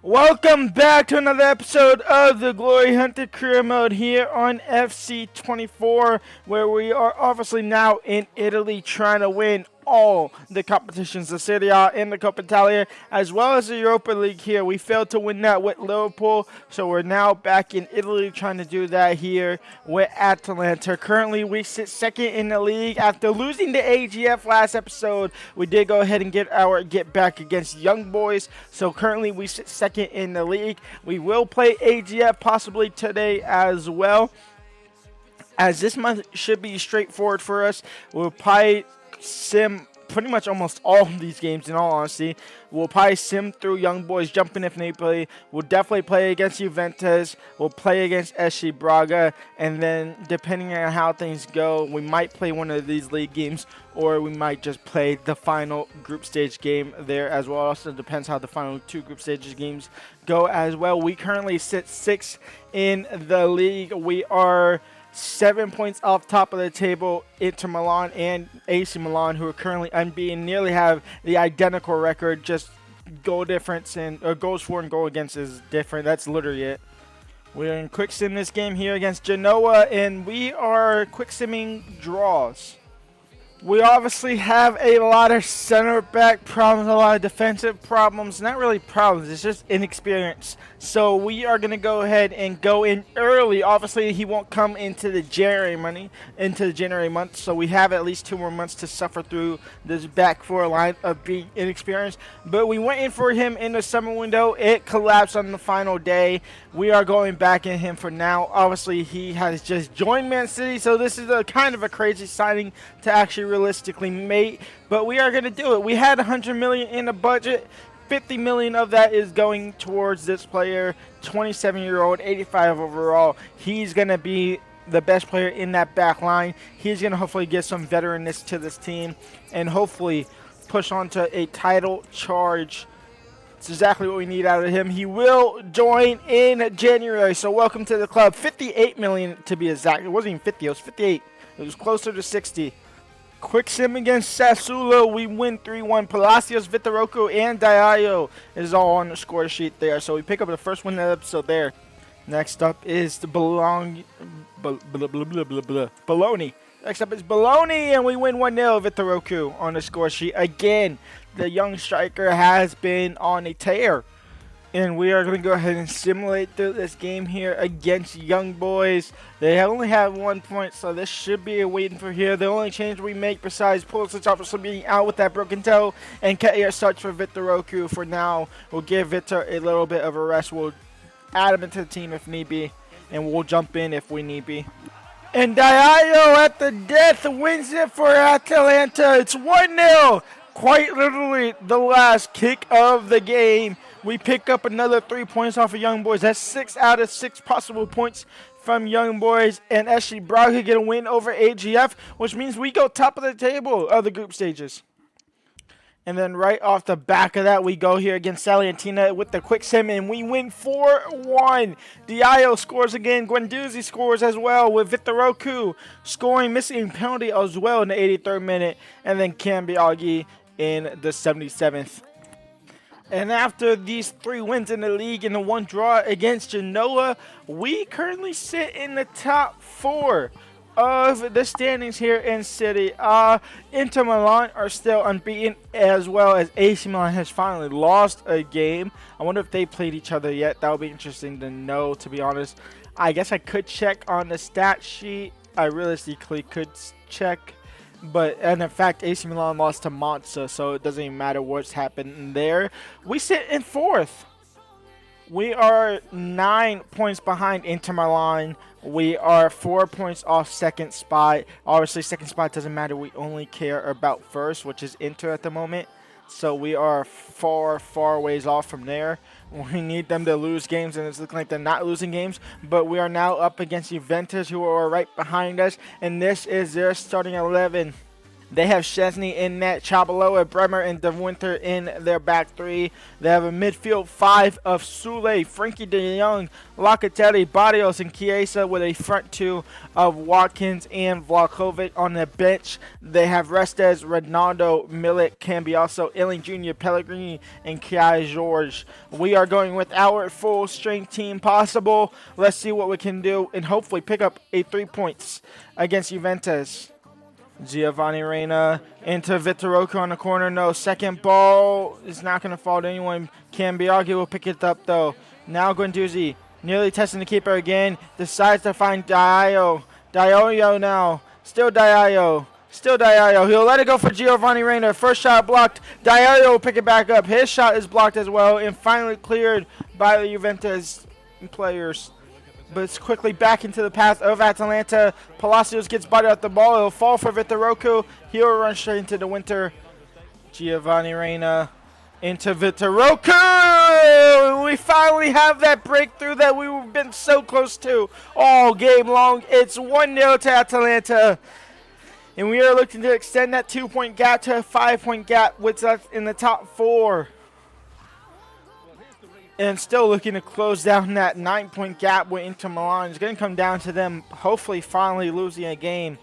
Welcome back to another episode of the Glory Hunter Career Mode here on FC24, where we are obviously now in Italy trying to win all the competitions, the Serie A and the Coppa Italia, as well as the Europa League here. We failed to win that with Liverpool, so we're now back in Italy trying to do that here with Atalanta. Currently, we sit second in the league after losing to AGF last episode. We did go ahead and get back against Young Boys, so currently we sit second in the league. We will play AGF possibly today as well, as this month should be straightforward for us. We'll probably sim pretty much almost all of these games, in all honesty. We'll probably sim through Young Boys, jumping if need be. We'll definitely play against Juventus. We'll play against SC Braga, and then depending on how things go, we might play one of these league games, or we might just play the final group stage game there as well. Also depends how the final two group stages games go as well. We currently sit sixth in the league. We are 7 points off top of the table. Inter Milan and AC Milan, who are currently unbeaten, nearly have the identical record. Just goal difference and goals for and goal against is different. That's literally it. We're in quick sim this game here against Genoa, and we are quick simming draws. We obviously have a lot of center back problems, a lot of defensive problems. Not really problems, it's just inexperience. So we are going to go ahead and go in early. Obviously, he won't come into the January month. So we have at least 2 more months to suffer through this back four line of being inexperienced. But we went in for him in the summer window. It collapsed on the final day. We are going back in him for now. Obviously, he has just joined Man City, so this is a kind of a crazy signing to actually realistically make, but we are going to do it. We had 100 million in the budget. 50 million of that is going towards this player, 27-year-old, 85 overall. He's going to be the best player in that back line. He's going to hopefully get some veteranness to this team and hopefully push on to a title charge. It's exactly what we need out of him. He will join in January, so welcome to the club. 58 million to be exact. It wasn't even 50, it was 58. It was closer to 60. Quick sim against Sassuolo, we win 3-1. Palacios, Vitoroko, and Diallo is all on the score sheet there. So we pick up the first win of the episode there. Next up is the Bologna. Next up is Bologna, and we win 1-0. Vitoroko on the score sheet. Again, the young striker has been on a tear. And we are going to go ahead and simulate through this game here against Young Boys. They only have 1 point, so this should be a waiting for here. The only change we make besides Pulisic obviously being out with that broken toe and Kair starts for Vitor for now. We'll give Vitor a little bit of a rest. We'll add him into the team if need be, and we'll jump in if we need be. And Diallo at the death wins it for Atalanta. It's 1-0. Quite literally the last kick of the game. We pick up another 3 points off of Young Boys. That's 6 out of 6 possible points from Young Boys. And SC Braga get a win over AGF, which means we go top of the table of the group stages. And then right off the back of that, we go here against Salernitana with the quick sim, and we win 4-1. Diallo scores again. Guendouzi scores as well, with Vitor scoring, missing penalty as well in the 83rd minute. And then Cambiaghi in the 77th. And after these 3 wins in the league and the 1 draw against Genoa, we currently sit in the top 4 of the standings here in City. Inter Milan are still unbeaten, as well as AC Milan has finally lost a game. I wonder if they played each other yet. That would be interesting to know, to be honest. I guess I could check on the stat sheet. I realistically could check. And in fact, AC Milan lost to Monza, so it doesn't even matter what's happened there. We sit in 4th. We are 9 points behind Inter Milan. We are 4 points off second spot. Obviously, second spot doesn't matter. We only care about first, which is Inter at the moment. So we are far ways off from there. We need them to lose games, and it's looking like they're not losing games. But we are now up against Juventus, who are right behind us. And this is their starting 11. They have Chesney in net, Chabaloa, Bremer, and De Winter in their back three. They have a midfield five of Sule, Frankie de Jong, Locatelli, Barrios, and Chiesa, with a front two of Watkins and Vlahovic on the bench. They have Restes, Ronaldo, Milik, Cambiaso, Illing Jr., Pellegrini, and Kai George. We are going with our full strength team possible. Let's see what we can do and hopefully pick up 3 points against Juventus. Giovanni Reina into Vitor on the corner. No, second ball is not going to fall to anyone. Cambiaghi will pick it up, though. Now Guendouzi, nearly testing the keeper again. Decides to find Diallo. Diallo now. Still Diallo. Still Diallo. He'll let it go for Giovanni Reina. First shot blocked. Diallo will pick it back up. His shot is blocked as well and finally cleared by the Juventus players. But it's quickly back into the path of Atalanta. Palacios gets bodied out the ball. It'll fall for Vitor. He'll run straight into the Winter. Giovanni Reina into Vitor. We finally have that breakthrough that we've been so close to all game long. It's 1-0 to Atalanta. And we are looking to extend that 2-point gap to a 5-point gap with us in the top 4. And still looking to close down that 9-point gap with Inter Milan. It's going to come down to them hopefully finally losing a game.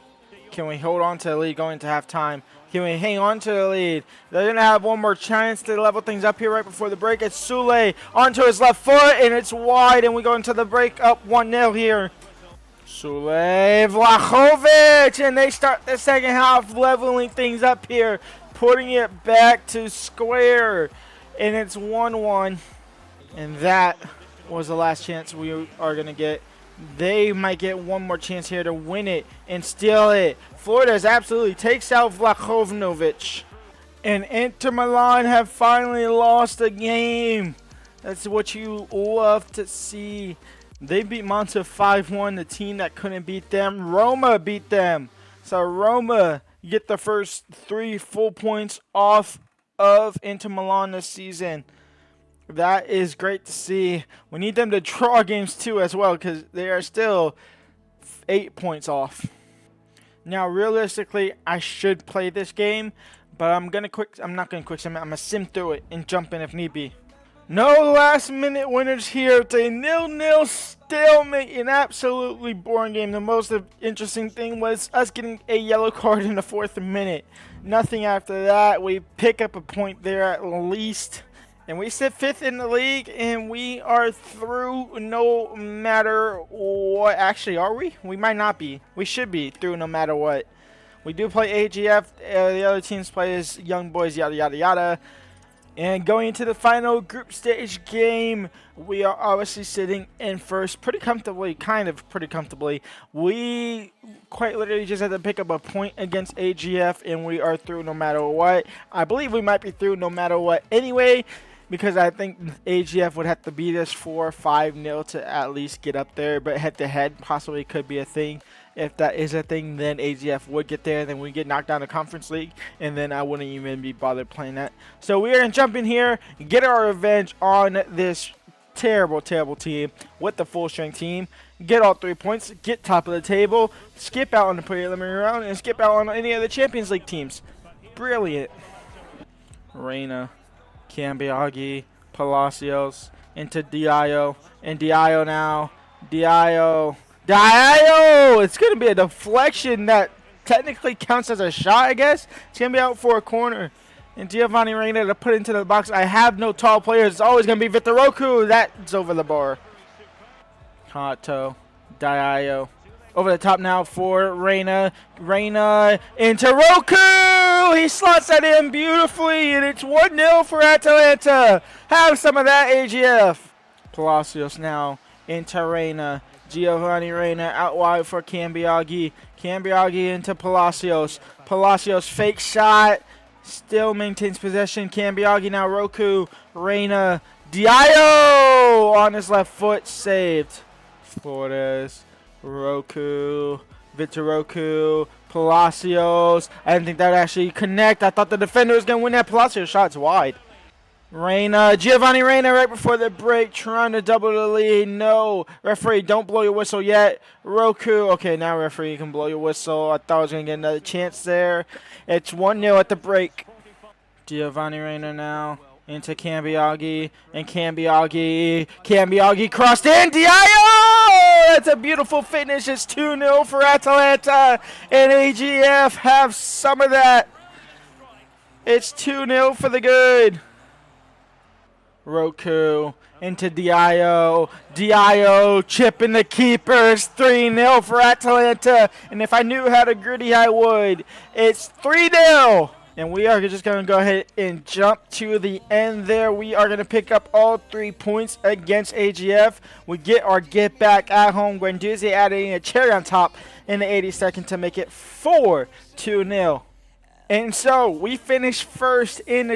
Can we hold on to the lead going to halftime? Can we hang on to the lead? They're going to have one more chance to level things up here right before the break. It's Sule onto his left foot, and it's wide, and we go into the break up 1-0 here. Sule, Vlahovic, and they start the second half leveling things up here, putting it back to square, and it's 1-1. And that was the last chance we are going to get. They might get one more chance here to win it and steal it. Flores absolutely takes out Vlahovic. And Inter Milan have finally lost a game. That's what you love to see. They beat Monza 5-1, the team that couldn't beat them. Roma beat them. So Roma get the first 3 full points off of Inter Milan this season. That is great to see. We need them to draw games too as well because they are still 8 points off. Now, realistically, I should play this game, but I'm not gonna quick sim. I'm gonna sim through it and jump in if need be. No last-minute winners here. It's a 0-0 stalemate, an absolutely boring game. The most interesting thing was us getting a yellow card in the 4th minute. Nothing after that. We pick up a point there at least. And we sit 5th in the league, and we are through no matter what. Actually, are we? We might not be. We should be through no matter what. We do play AGF. The other teams play as Young Boys, yada, yada, yada. And going into the final group stage game, we are obviously sitting in first pretty comfortably, kind of pretty comfortably. We quite literally just had to pick up a point against AGF, and we are through no matter what. I believe we might be through no matter what anyway, because I think AGF would have to beat us 4-5-0 to at least get up there. But head-to-head possibly could be a thing. If that is a thing, then AGF would get there. Then we get knocked down the Conference League, and then I wouldn't even be bothered playing that. So we are going to jump in here, get our revenge on this terrible, terrible team with the full-strength team. Get all 3 points, get top of the table, skip out on the preliminary round, and skip out on any of the Champions League teams. Brilliant. Reina. Cambiaghi, Palacios, into Diallo, and Diallo now, Diallo, it's going to be a deflection that technically counts as a shot, I guess. It's going to be out for a corner, and Giovanni Reina to put into the box. I have no tall players. It's always going to be Vitor. That's over the bar. Hato, Diallo. Over the top now for Reina. Reina into Roku. He slots that in beautifully, and it's 1-0 for Atalanta. Have some of that, AGF. Palacios now into Reina. Giovanni Reina out wide for Cambiaghi. Cambiaghi into Palacios. Palacios fake shot. Still maintains possession. Cambiaghi now Roku. Reina. Diallo on his left foot. Saved. Flores. Roku, Vitor, Palacios. I didn't think that would actually connect. I thought the defender was going to win that. Palacios shot's wide. Giovanni Reyna right before the break, trying to double the lead. No, referee, don't blow your whistle yet. Roku, okay, now referee, you can blow your whistle. I thought I was going to get another chance there. It's 1-0 at the break. Giovanni Reyna now into Cambiaghi, and Cambiaghi crossed in, Diallo! That's a beautiful finish. It's 2-0 for Atalanta, and AGF have some of that. It's 2-0 for the good. Roku into Diallo. Diallo chipping the keepers. 3-0 for Atalanta. And if I knew how to gritty, I would. It's 3-0. And we are just going to go ahead and jump to the end there. We are going to pick up all 3 points against AGF. We get our get back at home. Guendouzi adding a cherry on top in the 82nd to make it 4-2-0. And so we finished first in the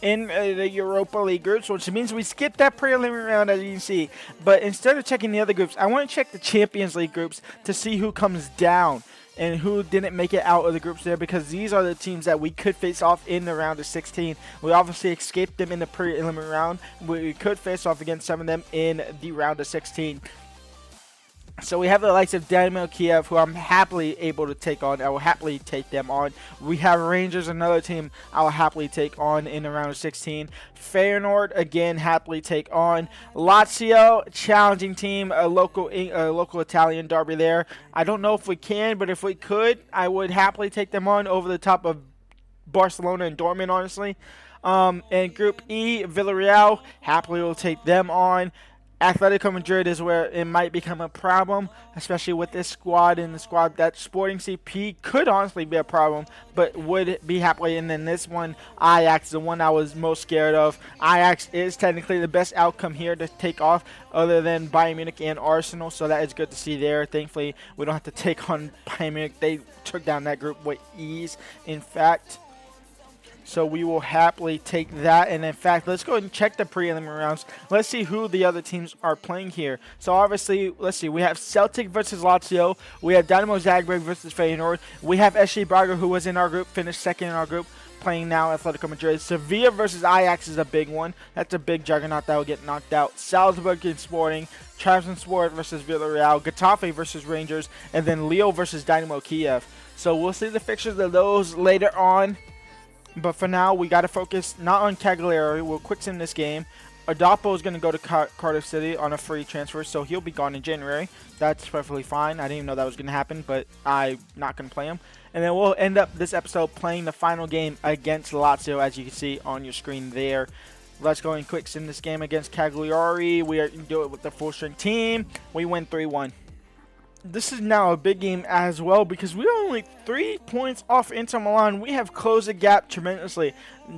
in the Europa League groups, which means we skipped that preliminary round, as you can see. But instead of checking the other groups, I want to check the Champions League groups to see who comes down and who didn't make it out of the groups there, because these are the teams that we could face off in the round of 16. We obviously escaped them in the preliminary round. We could face off against some of them in the round of 16. So we have the likes of Dynamo Kiev, who I'm happily able to take on. I will happily take them on. We have Rangers, another team I will happily take on in the round of 16. Feyenoord, again, happily take on. Lazio, challenging team, a local Italian derby there. I don't know if we can, but if we could, I would happily take them on over the top of Barcelona and Dortmund, honestly. And Group E, Villarreal, happily will take them on. Atletico Madrid is where it might become a problem, especially with this squad and the squad that Sporting CP could honestly be a problem, but would be happily. And then this one, Ajax, the one I was most scared of. Ajax is technically the best outcome here to take off, other than Bayern Munich and Arsenal, so that is good to see there. Thankfully, we don't have to take on Bayern Munich. They took down that group with ease, in fact. So we will happily take that. And in fact, let's go ahead and check the preliminary rounds. Let's see who the other teams are playing here. So obviously, let's see. We have Celtic versus Lazio. We have Dynamo Zagreb versus Feyenoord. We have SC Braga, who was in our group, finished second in our group, playing now Atletico Madrid. Sevilla versus Ajax is a big one. That's a big juggernaut that will get knocked out. Salzburg and Sporting. Trabzonspor versus Villarreal. Getafe versus Rangers. And then Lille versus Dynamo Kiev. So we'll see the fixtures of those later on. But for now, we got to focus not on Cagliari. We'll quick sim this game. Adapo is going to go to Cardiff City on a free transfer, so he'll be gone in January. That's perfectly fine. I didn't even know that was going to happen, but I'm not going to play him. And then we'll end up this episode playing the final game against Lazio, as you can see on your screen there. Let's go and quick sim this game against Cagliari. We are going to do it with the full-strength team. We win 3-1. This is now a big game as well, because we are only 3 points off Inter Milan. We have closed the gap tremendously.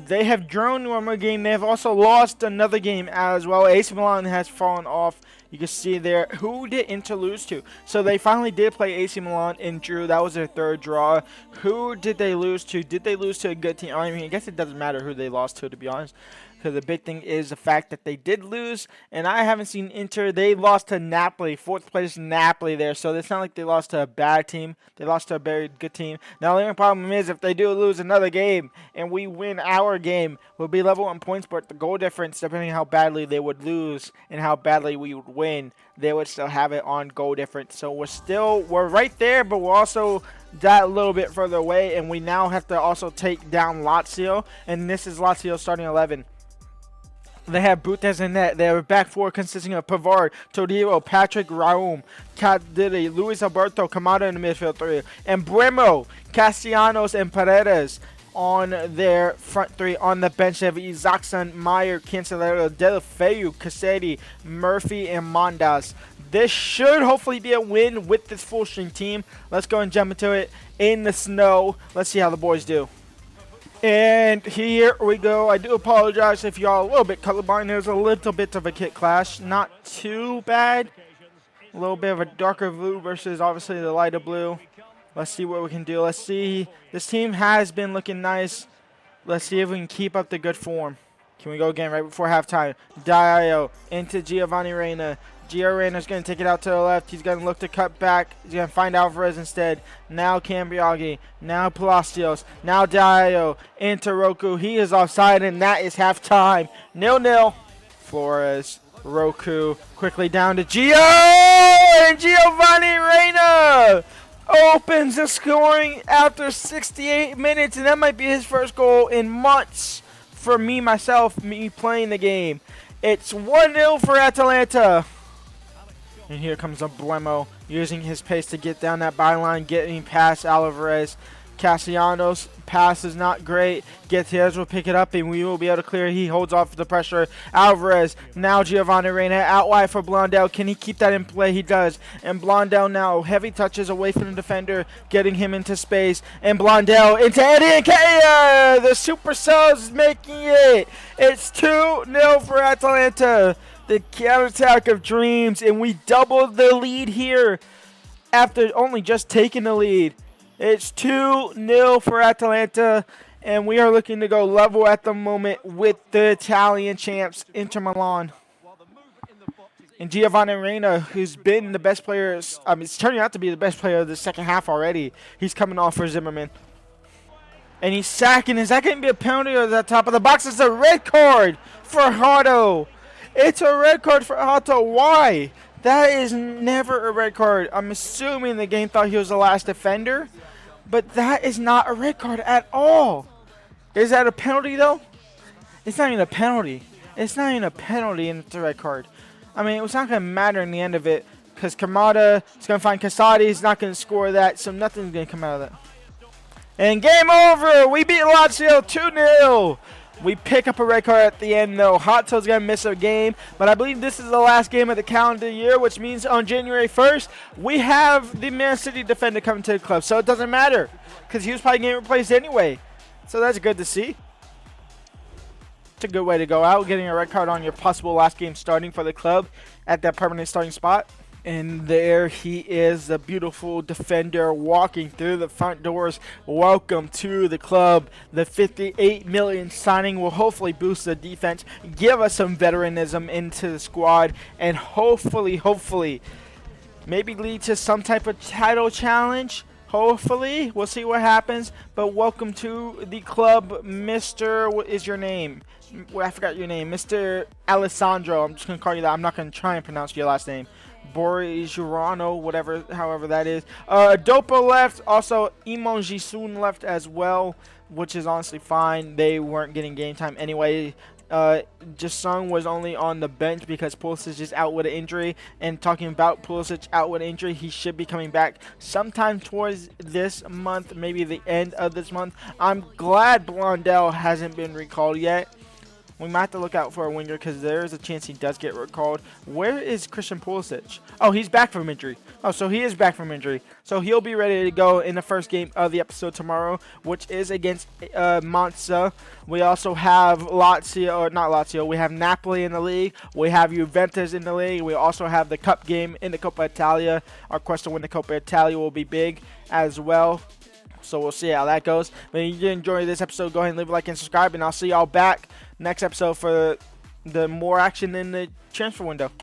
They have drawn one more game. They have also lost another game as well. AC Milan has fallen off. You can see there. Who did Inter lose to? So they finally did play AC Milan and drew. That was their third draw. Who did they lose to? Did they lose to a good team? I mean, I guess it doesn't matter who they lost to be honest. Because the big thing is the fact that they did lose, and I haven't seen Inter. They lost to Napoli, 4th place Napoli there, so it's not like they lost to a bad team. They lost to a very good team. Now, the only problem is if they do lose another game and we win our game, we'll be level on points, but the goal difference, depending on how badly they would lose and how badly we would win, they would still have it on goal difference. So we're right there, but we're also that little bit further away, and we now have to also take down Lazio, and this is Lazio starting 11. They have Butes in net. They have a back four consisting of Pavard, Todibo, Patrick, Raum, Cadiri, Luis Alberto, Kamada in the midfield three, and Bremo, Castellanos, and Paredes on their front three. On the bench, they have Isaacson, Meyer, Cancelero, Delafeu, Cassetti, Murphy, and Mondas. This should hopefully be a win with this full string team. Let's go and jump into it in the snow. Let's see how the boys do. And here we go. I do apologize if y'all a little bit colorblind. There's a little bit of a kit clash. Not too bad. A little bit of a darker blue versus obviously the lighter blue. Let's see what we can do. Let's see. This team has been looking nice. Let's see if we can keep up the good form. Can we go again right before halftime? Diallo into Giovanni Reyna. Gio Reyna's going to take it out to the left. He's going to look to cut back. He's going to find Alvarez instead. Now Cambiaghi. Now Palacios. Now Dio. Into Roku. He is offside, and that is halftime. 0-0. Flores. Roku. Quickly down to Gio. And Giovanni Reyna opens the scoring after 68 minutes, and that might be his first goal in months for me playing the game. It's 1-0 for Atalanta. And here comes Blemo using his pace to get down that byline, getting past Alvarez. Castellanos' pass is not great. Gutierrez will pick it up, and we will be able to clear. He holds off the pressure. Alvarez, now Giovanni Reyna, out wide for Blondell. Can he keep that in play? He does. And Blondell now, heavy touches away from the defender, getting him into space. And Blondell into Eddie Nketiah. The super subs making it. It's 2-0 for Atalanta. The counterattack of dreams, and we doubled the lead here after only just taking the lead. It's 2-0 for Atalanta, and we are looking to go level at the moment with the Italian champs, Inter Milan. And Giovanni Reyna, who's been the best player, it's turning out to be the best player of the second half already. He's coming off for Zimmerman. And he's sacking. Is that going to be a penalty or is that top of the box? It's a red card for Hato. It's a red card for Hato. Why? That is never a red card. I'm assuming the game thought he was the last defender, but that is not a red card at all. Is that a penalty, though? It's not even a penalty. It's not even a penalty, and it's a red card. I mean, it's not going to matter in the end of it because Kamada is going to find Casati. He's not going to score that, so nothing's going to come out of that. And game over. We beat Lazio 2-0. We pick up a red card at the end, though. Hato's going to miss a game, but I believe this is the last game of the calendar year, which means on January 1st, we have the Man City defender coming to the club. So it doesn't matter because he was probably getting replaced anyway. So that's good to see. It's a good way to go out, getting a red card on your possible last game starting for the club at that permanent starting spot. And there he is, the beautiful defender walking through the front doors. Welcome to the club. The 58 million signing will hopefully boost the defense, give us some veteranism into the squad, and hopefully, maybe lead to some type of title challenge. Hopefully, we'll see what happens. But welcome to the club, Mr. What is your name? I forgot your name. Mr. Alessandro. I'm just going to call you that. I'm not going to try and pronounce your last name. Boris however that is. Dopa left. Also, Imon Jisun left as well, which is honestly fine. They weren't getting game time anyway. Jasung was only on the bench because Pulisic is out with an injury. And talking about Pulisic out with an injury, he should be coming back sometime towards this month, maybe the end of this month. I'm glad Blondell hasn't been recalled yet. We might have to look out for a winger because there is a chance he does get recalled. Where is Christian Pulisic? Oh, he's back from injury. Oh, so he is back from injury. So he'll be ready to go in the first game of the episode tomorrow, which is against Monza. We also have we have Napoli in the league. We have Juventus in the league. We also have the cup game in the Coppa Italia. Our quest to win the Coppa Italia will be big as well. So we'll see how that goes. But if you did enjoy this episode, go ahead and leave a like and subscribe. And I'll see y'all back next episode for the more action in the transfer window.